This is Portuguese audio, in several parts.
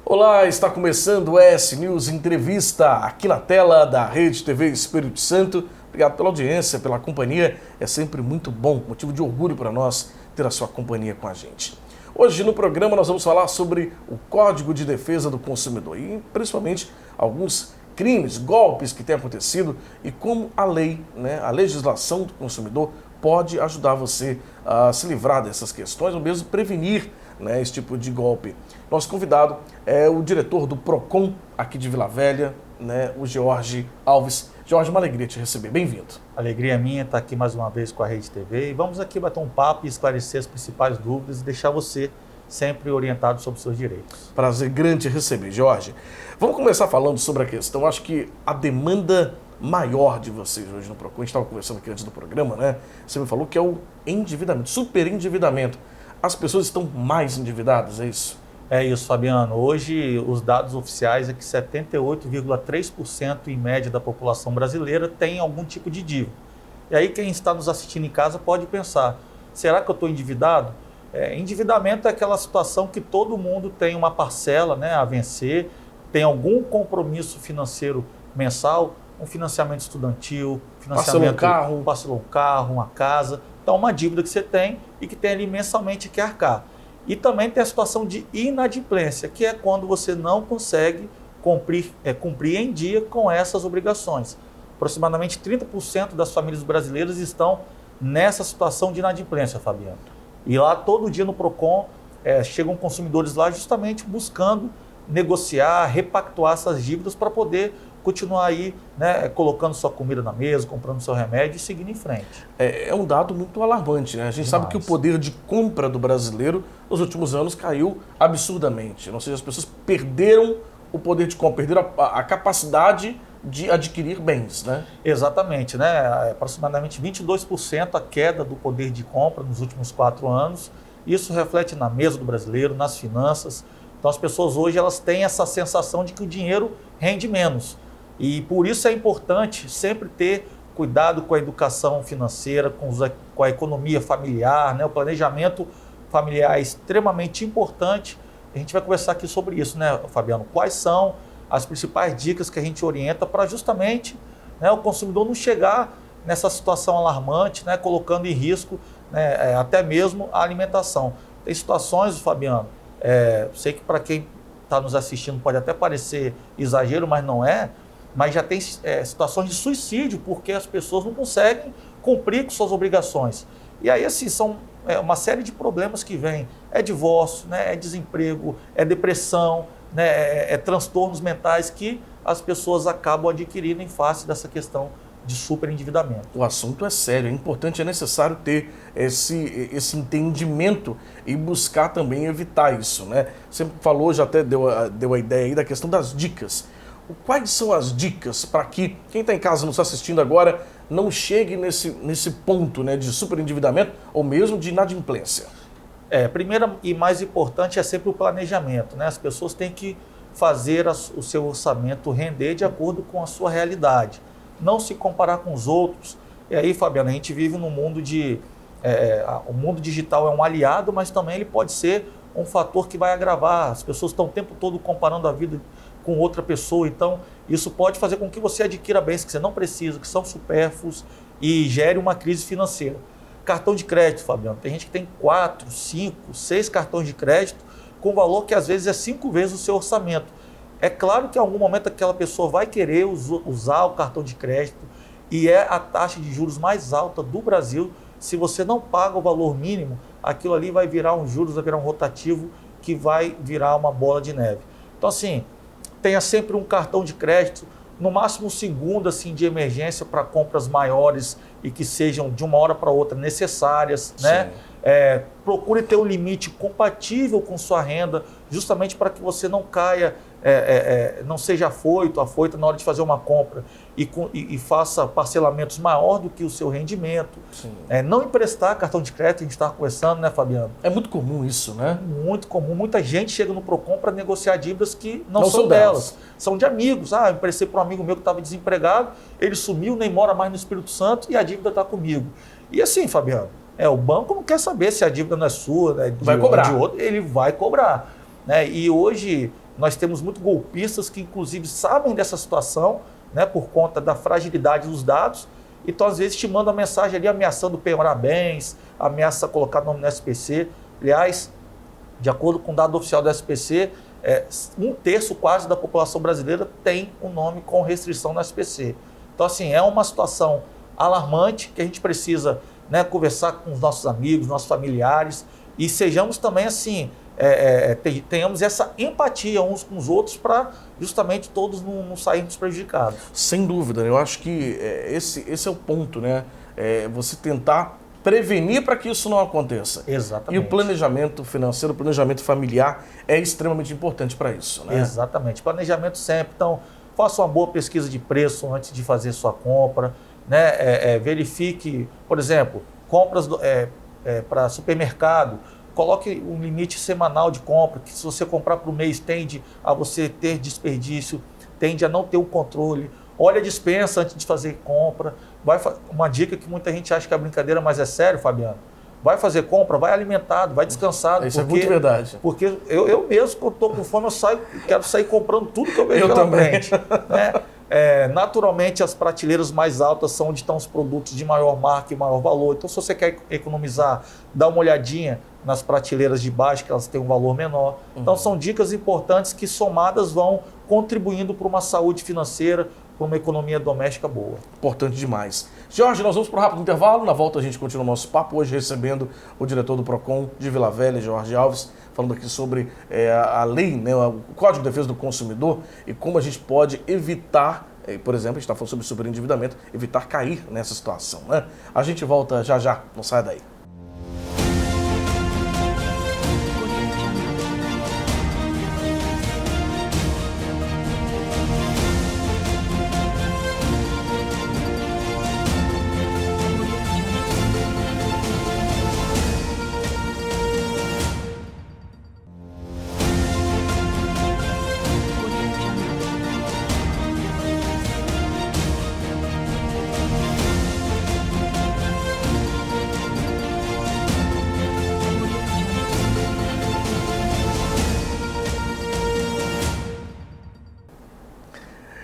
Olá, está começando o S News Entrevista aqui na tela da Rede TV Espírito Santo. Obrigado pela audiência, pela companhia. É sempre muito bom, motivo de orgulho para nós ter a sua companhia com a gente. Hoje no programa nós vamos falar sobre o Código de Defesa do Consumidor e principalmente alguns crimes, golpes que têm acontecido e como a lei, a legislação do consumidor pode ajudar você a se livrar dessas questões ou mesmo prevenir esse tipo de golpe. Nosso convidado é o diretor do PROCON aqui de Vila Velha, o Jorge Alves. Jorge, uma alegria te receber. Bem-vindo. Alegria minha estar aqui mais uma vez com a Rede TV e vamos aqui bater um papo e esclarecer as principais dúvidas e deixar você sempre orientado sobre os seus direitos. Prazer grande receber, Jorge. Vamos começar falando sobre a questão, acho que a demanda maior de vocês hoje no PROCON, a gente estava conversando aqui antes do programa, Você me falou que é o endividamento, superendividamento. As pessoas estão mais endividadas, é isso? É isso, Fabiano. Hoje, os dados oficiais é que 78,3% em média da população brasileira tem algum tipo de dívida. E aí, quem está nos assistindo em casa pode pensar, será que eu estou endividado? Endividamento é aquela situação que todo mundo tem uma parcela a vencer, tem algum compromisso financeiro mensal, um financiamento estudantil, financiamento, parcelou um carro, uma casa. Então, uma dívida que você tem e que tem ali mensalmente que arcar. E também tem a situação de inadimplência, que é quando você não consegue cumprir em dia com essas obrigações. Aproximadamente 30% das famílias brasileiras estão nessa situação de inadimplência, Fabiano. E lá, todo dia no PROCON, chegam consumidores lá justamente buscando negociar, repactuar essas dívidas para poder continuar aí, colocando sua comida na mesa, comprando seu remédio e seguindo em frente. É um dado muito alarmante, A gente sabe que o poder de compra do brasileiro nos últimos anos caiu absurdamente. Ou seja, as pessoas perderam o poder de compra, perderam a capacidade de adquirir bens, Exatamente, aproximadamente 22% a queda do poder de compra nos últimos 4 anos. Isso reflete na mesa do brasileiro, nas finanças. Então as pessoas hoje elas têm essa sensação de que o dinheiro rende menos. E por isso é importante sempre ter cuidado com a educação financeira, com a economia familiar, o planejamento familiar é extremamente importante. A gente vai conversar aqui sobre isso, Fabiano? Quais são as principais dicas que a gente orienta para justamente o consumidor não chegar nessa situação alarmante, colocando em risco até mesmo a alimentação. Tem situações, Fabiano, sei que para quem está nos assistindo pode até parecer exagero, mas não é, mas já tem situações de suicídio, porque as pessoas não conseguem cumprir com suas obrigações. E aí, assim, são uma série de problemas que vêm. É divórcio, é desemprego, é depressão, é transtornos mentais que as pessoas acabam adquirindo em face dessa questão de superendividamento. O assunto é sério, é importante, é necessário ter esse entendimento e buscar também evitar isso, Você falou, já até deu a ideia aí da questão das dicas. Quais são as dicas para que quem está em casa nos assistindo agora não chegue nesse ponto de superendividamento ou mesmo de inadimplência? Primeiro e mais importante é sempre o planejamento, As pessoas têm que fazer o seu orçamento render de acordo com a sua realidade. Não se comparar com os outros. E aí, Fabiano, a gente vive num mundo o mundo digital é um aliado, mas também ele pode ser um fator que vai agravar. As pessoas estão o tempo todo comparando a vida com outra pessoa, então isso pode fazer com que você adquira bens que você não precisa, que são supérfluos e gere uma crise financeira. Cartão de crédito, Fabiano, tem gente que tem 4, 5, 6 cartões de crédito com valor que às vezes é 5 vezes o seu orçamento. É claro que em algum momento aquela pessoa vai querer usar o cartão de crédito e é a taxa de juros mais alta do Brasil. Se você não paga o valor mínimo, aquilo ali vai virar um juros, vai virar um rotativo que vai virar uma bola de neve. Então assim, tenha sempre um cartão de crédito, no máximo um segundo de emergência para compras maiores e que sejam de uma hora para outra necessárias, Procure ter um limite compatível com sua renda, justamente para que você não caia, não seja afoito na hora de fazer uma compra e faça parcelamentos maior do que o seu rendimento. Não emprestar cartão de crédito, a gente estava conversando, Fabiano? É muito comum isso, Muito comum. Muita gente chega no PROCON para negociar dívidas que não são delas. São de amigos. Eu emprestei para um amigo meu que estava desempregado, ele sumiu, nem mora mais no Espírito Santo e a dívida está comigo. E assim, Fabiano, o banco não quer saber se a dívida não é sua, vai cobrar. De outro, ele vai cobrar. E hoje Nós temos muitos golpistas que, inclusive, sabem dessa situação, né, por conta da fragilidade dos dados. Então, às vezes, te mandam uma mensagem ali ameaçando penhorar bens, ameaça colocar nome no SPC. Aliás, de acordo com o dado oficial do SPC, 1/3 quase da população brasileira tem um nome com restrição no SPC. Então, assim, é uma situação alarmante que a gente precisa, né, conversar com os nossos amigos, nossos familiares e sejamos também, assim, tenhamos essa empatia uns com os outros para justamente todos não sairmos prejudicados. Sem dúvida, eu acho que esse é o ponto, né? Você tentar prevenir para que isso não aconteça. Exatamente. E o planejamento financeiro, o planejamento familiar é extremamente importante para isso, né? Exatamente. Planejamento sempre. Então, faça uma boa pesquisa de preço antes de fazer sua compra, né? Verifique, por exemplo, compras para supermercado, coloque um limite semanal de compra, que se você comprar por mês tende a você ter desperdício, tende a não ter o controle. Olha a despensa antes de fazer compra. Uma dica que muita gente acha que é brincadeira, mas é sério, Fabiano. Vai fazer compra, vai alimentado, vai descansado. Isso é muito verdade. Porque eu mesmo, quando estou com fome, quero sair comprando tudo que eu vejo pela frente. Né? Naturalmente, as prateleiras mais altas são onde estão os produtos de maior marca e maior valor. Então, se você quer economizar, dá uma olhadinha nas prateleiras de baixo, que elas têm um valor menor. Então, são dicas importantes que, somadas, vão contribuindo para uma saúde financeira, para uma economia doméstica boa. Importante demais. Jorge, nós vamos para um rápido intervalo. Na volta a gente continua o nosso papo, hoje recebendo o diretor do PROCON de Vila Velha, Jorge Alves, falando aqui sobre a lei, né, o Código de Defesa do Consumidor e como a gente pode evitar, por exemplo, a gente está falando sobre superendividamento, evitar cair nessa situação, né? A gente volta já já, não sai daí.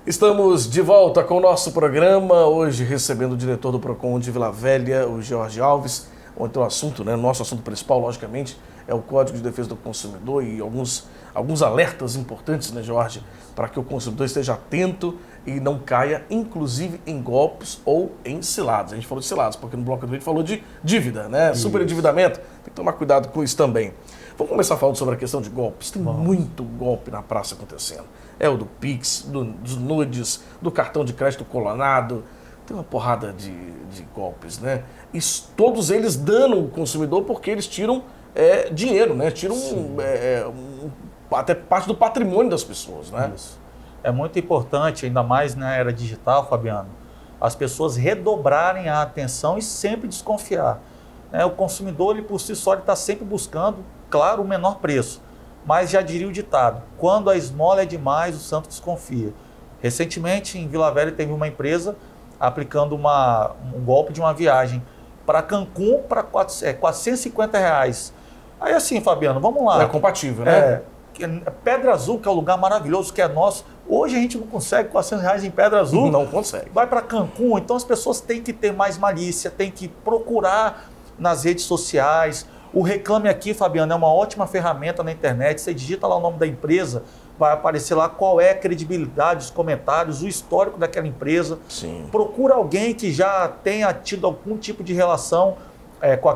Estamos de volta com o nosso programa, hoje recebendo o diretor do PROCON de Vila Velha, o Jorge Alves. Então, o assunto, né, nosso assunto principal, logicamente, é o Código de Defesa do Consumidor e alguns alertas importantes, né, Jorge, para que o consumidor esteja atento e não caia, inclusive, em golpes ou em ciladas. A gente falou de ciladas, porque no bloco do vídeo falou de dívida, né? Superendividamento, tem que tomar cuidado com isso também. Vamos começar falando sobre a questão de golpes. Tem muito golpe na praça acontecendo. É o do Pix, dos nudes, do cartão de crédito clonado. Tem uma porrada de golpes, né? E todos eles danam o consumidor porque eles tiram dinheiro, né? Tiram até parte do patrimônio das pessoas, né? Isso. É muito importante, ainda mais na era digital, Fabiano, as pessoas redobrarem a atenção e sempre desconfiar. O consumidor, ele por si só, está sempre buscando, claro, o menor preço. Mas já diria o ditado, quando a esmola é demais, o santo desconfia. Recentemente, em Vila Velha, teve uma empresa aplicando um golpe de uma viagem para Cancún para R$450. Aí assim, Fabiano, vamos lá. É compatível, né? Pedra Azul, que é um lugar maravilhoso, que é nosso. Hoje a gente não consegue R$400 em Pedra Azul. Não consegue. Vai para Cancún, então as pessoas têm que ter mais malícia, têm que procurar nas redes sociais. O Reclame Aqui, Fabiano, é uma ótima ferramenta na internet. Você digita lá o nome da empresa, vai aparecer lá qual é a credibilidade, os comentários, o histórico daquela empresa. Sim. Procura alguém que já tenha tido algum tipo de relação com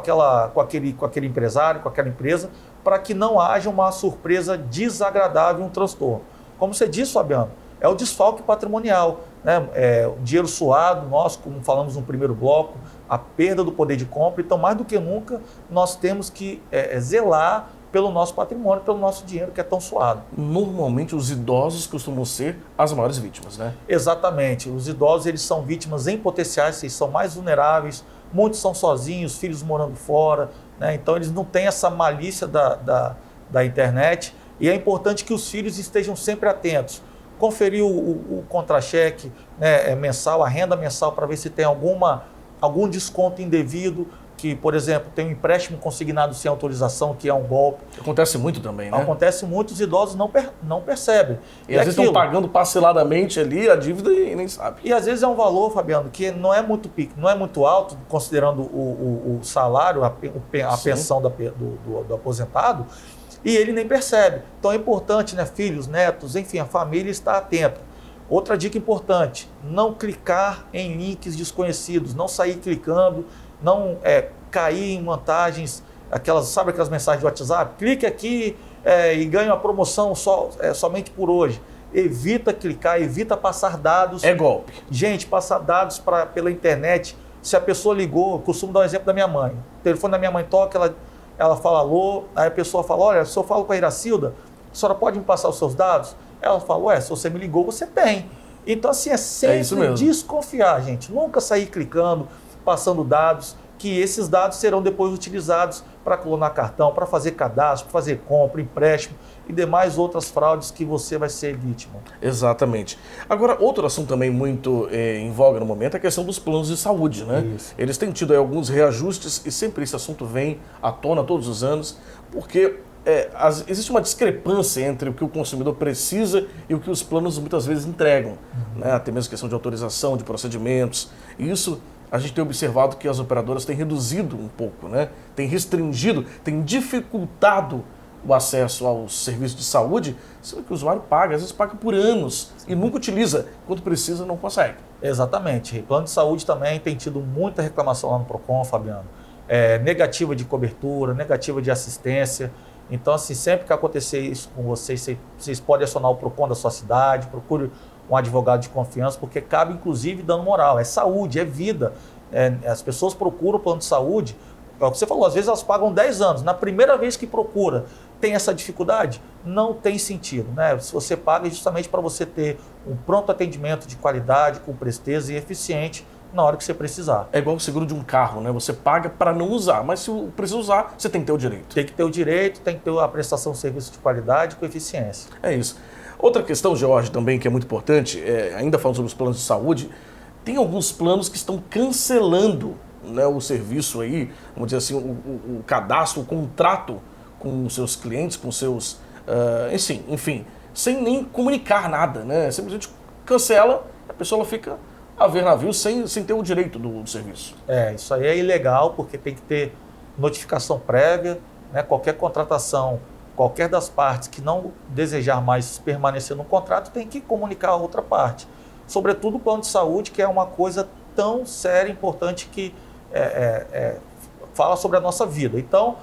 aquele empresário, com aquela empresa, para que não haja uma surpresa desagradável, um transtorno. Como você disse, Fabiano, é o desfalque patrimonial, né? O dinheiro suado nosso, como falamos no primeiro bloco, a perda do poder de compra. Então, mais do que nunca, nós temos que zelar pelo nosso patrimônio, pelo nosso dinheiro que é tão suado. Normalmente, os idosos costumam ser as maiores vítimas, né? Exatamente. Os idosos, eles são vítimas em potenciais, eles são mais vulneráveis, muitos são sozinhos, filhos morando fora, né? Então, eles não têm essa malícia da internet e é importante que os filhos estejam sempre atentos. Conferir o contra-cheque, né, mensal, a renda mensal, para ver se tem algum desconto indevido, que, por exemplo, tem um empréstimo consignado sem autorização, que é um golpe. Acontece muito também, né? Acontece muito, os idosos não percebem. E às vezes estão pagando parceladamente ali a dívida e nem sabe. E às vezes é um valor, Fabiano, que não é muito alto, considerando o salário, a pensão do aposentado, e ele nem percebe. Então é importante, né, filhos, netos, enfim, a família estar atenta. Outra dica importante, não clicar em links desconhecidos, não sair clicando, não cair em vantagens, sabe aquelas mensagens do WhatsApp? Clique aqui e ganhe uma promoção somente por hoje. Evita clicar, evita passar dados. É golpe. Gente, passar dados pela internet. Se a pessoa ligou, eu costumo dar um exemplo da minha mãe. O telefone da minha mãe toca, ela fala alô, aí a pessoa fala, olha, se eu falo com a Iracilda, a senhora pode me passar os seus dados? Ela fala, se você me ligou, você tem. Então, assim, é sempre desconfiar, gente. Nunca sair clicando, passando dados, que esses dados serão depois utilizados para clonar cartão, para fazer cadastro, para fazer compra, empréstimo e demais outras fraudes que você vai ser vítima. Exatamente. Agora, outro assunto também muito em voga no momento é a questão dos planos de saúde, né? Isso. Eles têm tido aí alguns reajustes e sempre esse assunto vem à tona todos os anos, porque existe uma discrepância entre o que o consumidor precisa e o que os planos muitas vezes entregam, né? Até mesmo questão de autorização, de procedimentos. E isso a gente tem observado que as operadoras têm reduzido um pouco, né? Tem restringido, tem dificultado o acesso aos serviços de saúde, sendo que o usuário paga, às vezes paga por anos e nunca utiliza. Quando precisa, não consegue. Exatamente. O plano de saúde também tem tido muita reclamação lá no PROCON, Fabiano. Negativa de cobertura, negativa de assistência. Então, assim, sempre que acontecer isso com vocês podem acionar o PROCON da sua cidade, procure um advogado de confiança, porque cabe, inclusive, dano moral. É saúde, é vida. As pessoas procuram o plano de saúde, é o que você falou, às vezes elas pagam 10 anos. Na primeira vez que procura, tem essa dificuldade? Não tem sentido, né? Se você paga, é justamente para você ter um pronto atendimento de qualidade, com presteza e eficiente na hora que você precisar. É igual o seguro de um carro, né? Você paga para não usar, mas se precisa usar, você tem que ter o direito. Tem que ter o direito, tem que ter a prestação de serviço de qualidade com eficiência. É isso. Outra questão, George, também que é muito importante, ainda falando sobre os planos de saúde, tem alguns planos que estão cancelando, né, o serviço aí, vamos dizer assim, o cadastro, o contrato com os seus clientes, com seus, enfim, sem nem comunicar nada, né? Simplesmente cancela, a pessoa ela fica a ver navio sem ter o direito do serviço. Isso aí é ilegal, porque tem que ter notificação prévia, né? Qualquer contratação, qualquer das partes que não desejar mais permanecer no contrato tem que comunicar a outra parte. Sobretudo o plano de saúde, que é uma coisa tão séria e importante que fala sobre a nossa vida. Então,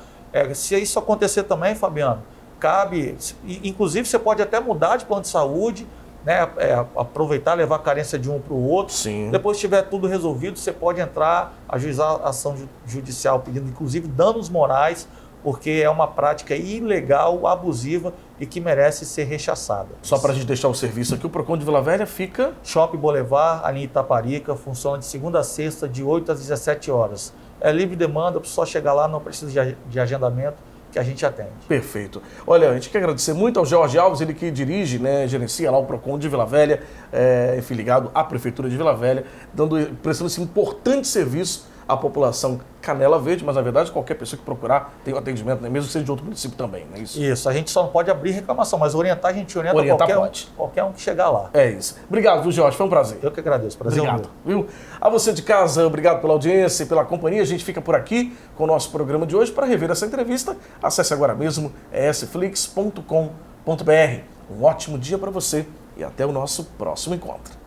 se isso acontecer também, Fabiano, cabe, inclusive você pode até mudar de plano de saúde, né, aproveitar, levar a carência de um para o outro. Sim. Depois que tiver tudo resolvido, você pode entrar, ajuizar a ação judicial pedindo, inclusive, danos morais, porque é uma prática ilegal, abusiva e que merece ser rechaçada. Só para a gente deixar o serviço aqui, o PROCON de Vila Velha fica... Shopping Boulevard, ali em Itaparica, funciona de segunda a sexta, de 8 às 17 horas. É livre demanda, só chegar lá, não precisa de agendamento, que a gente atende. Perfeito. Olha, a gente quer agradecer muito ao George Alves, ele que dirige, né, gerencia lá o PROCON de Vila Velha, enfim, ligado à Prefeitura de Vila Velha, prestando esse importante serviço à população Canela Verde, mas na verdade qualquer pessoa que procurar tem o atendimento, né? Mesmo que seja de outro município também, não é isso? Isso, a gente só não pode abrir reclamação, mas orientar a gente orienta qualquer um que chegar lá. É isso. Obrigado, viu, George? Foi um prazer. Eu que agradeço, prazer. Obrigado, viu? A você de casa, obrigado pela audiência e pela companhia. A gente fica por aqui com o nosso programa de hoje. Para rever essa entrevista, acesse agora mesmo esflix.com.br. Um ótimo dia para você e até o nosso próximo encontro.